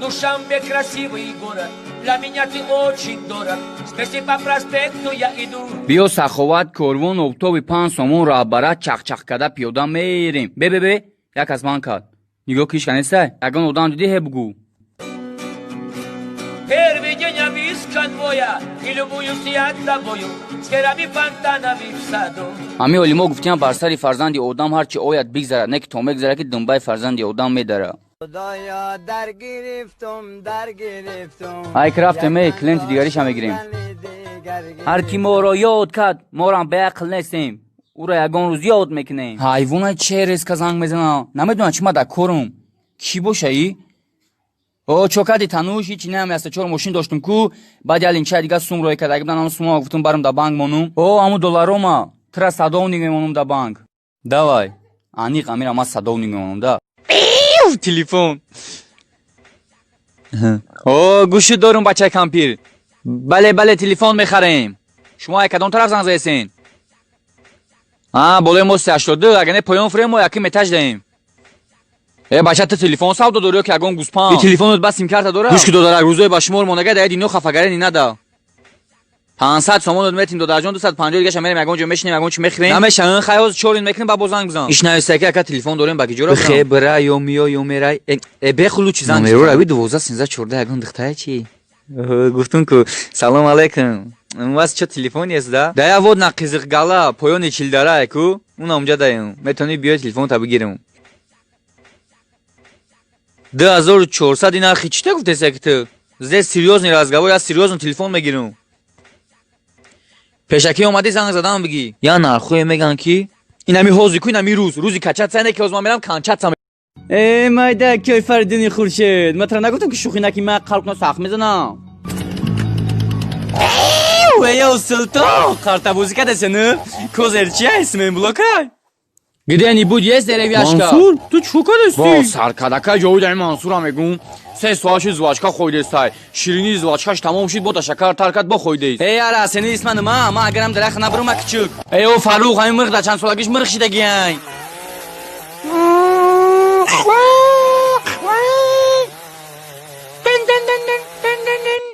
Душанбе красивый город, для меня ты очень дорог. Вместе по проспекту я иду. Биё саховат корвон обтоби 5 сомон раҳбара чахчах када пиёда мерем. Бе як аз ман кард. Нигоҳ киш канеса? Ягон одам диди ҳе бугу. Первый день я из конвоя и любуюсь я тобою с керами фонтанами в саду. Ҳами олимо гуфтиян бар сари фарзанди одам ҳарчи ояд бигзарад, не ки то мегзарад ки дунбаи фарзанди одам медарад. خدایا در گرفتم ای که رفتیم ای کلینت دیگریش هم بگیریم. هر کی ما را یاد کرد ما را به عقل نیستیم، او را یگان روز یاد میکنیم. حیوان چه ریسک زنگ میزنه؟ نمیدونم چی ما در کارم. کی باشه ای؟ او چوکادی تنوش هیچی نمیسته. چهار ماشین داشتم کو بعد یالین چه دیگه سوم روی کرد. اگه بدن سوم گفتم برام در بانک مونم. او همون دلاروما ترا صدا نمیمونم در بانک. давай. انی قمیرم ما صدا نمیمونم دا. تلفن. او گوشی دارم بچه کمپیر. بله تلفن میخریم. شما کدام طرف زنگ زدین؟ بالای ما 382 اگه نه پایان فریم ما یکی میتاج دهیم. بچه تا تلفن سودا داره که اگه گوسپام. این تلفنت بس سیم کارت داره؟ گوش که داره روزای با شمار مونگه داید اینو خفگاری نده. 500 سومون دادیم دو درجان 250 دیگه شما میگم اونجا میشینیم اگه چی میخریم نمیشه خیاز چورین میکنیم با زنگ بزن ایش نویسه که تلفن داریم باقی جورا خبره یا میا یا میرای بخلو چیزا نمیرو روی 12 13 14 اگه دختره چی گفتون که سلام علیکم واس چه تلفنی است دا یا ود نقیزق گالا پایان چیل داره کو اون اونجا دایم میتونی بیا تلفن تا بگیرم 2400 دینار خیچته گفته سکت زه سریوزنی разговор я серьезно телефон میگیرم پشکی اومدی زنگ زدم بگی یا نرخوی میگن کی اینمی حوزی کو اینمی روزی کچت سنه که از ما میرم کانچت سم مایده کی فردینی خورشید مثلا نگفتم که شوخی نکی من قلبنا سخت میزنم یا سلطان کارتابوزی کدسنه کوزرچی اسمم بلوکای Где-нибудь بود есть деревяшка? Мансур, ты чё кадасти? Ба, саркадака ҷои дар Мансура мегум. 3 соати звачка хойдестай. Ширини звачкаш тамом шид, бо та шакар таркат бо хойдест. Ара, сени исма нима? Ман агарам дарахт набурам кичук. О, Фарух, ҳамин мирх да чанд солагиш мирх шидагиай.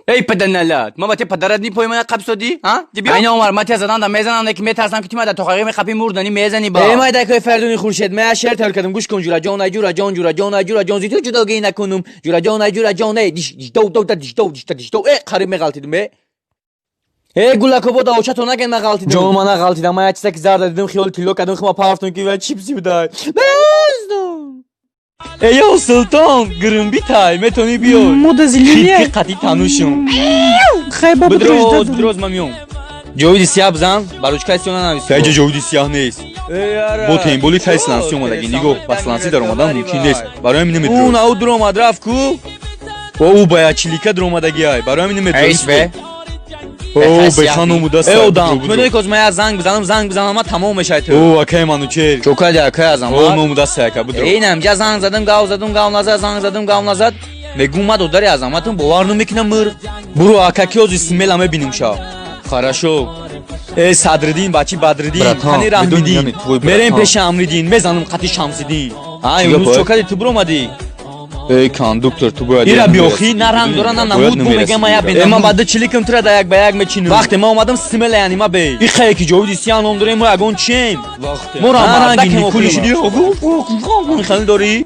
ای پدرنلات ما باید پدرت نی پای من قبض دادی ها دیبیا اینا عمر ماتی زدن دا میزنن که میترسم که تو ماده تخاقی میخپی مردنی میزنی با ای ماده که فردونی خورشید من شعر تر کردم گوش کن جورا جان جورا جان جورا جان جورا جان زیتو جدا گی نکنم جورا جان دیش دو ای قریب میغلطیدم ای گولاکو بود اوچاتو نگن مغلطیدم جان من غلطیدم من چیزی که زرد دیدم خیال کیلو کردم خما پافتون که چیپسی بدای ای سلطان گرم بیتای میتونی بیای مودا زلیه خیلی قدی تنوشم خیبا بدروز ممیون جویدی سیاه بزن باروچکای سیاه نویسی بچه جویدی سیاه نیست با تیمبولی تایس لانسی اومدگی نگو بس لانسی در اومدن ممکن نیست برای همین نمیدروز اون او در اومد رفت کو با او باید چلیکه در اومدگی های برای همین نمیدروز او بخان اومده سر او دام میدونی که از من زنگ بزنم اما تمام میشه تو او اکای منو چه چوکای اکای ازم او اومده سرکه بدرو اینم جا زنگ زدم گاو نزد میگم ما داری از اماتون باور نمیکنم برو اکاکی از اسمیل همه بینیم شا خراشو ای صدردین بچی بدردین تنی رحمیدین میریم پیش امریدین میزنم قطی شمسیدین امروز چوکای تو برو اومدی ای کاندوکتور تو باید ایرا بیوخی نرم دوران نمود بو میگم ما بینم من بعد چلیکم تر دا یک به یک میچینم وقتی ما اومدم سیمل یعنی ما بی این خیلی که جویدی سیان اون داریم ما اگون چین وقتی ما را مرنگی نیکولی شدی خیلی داری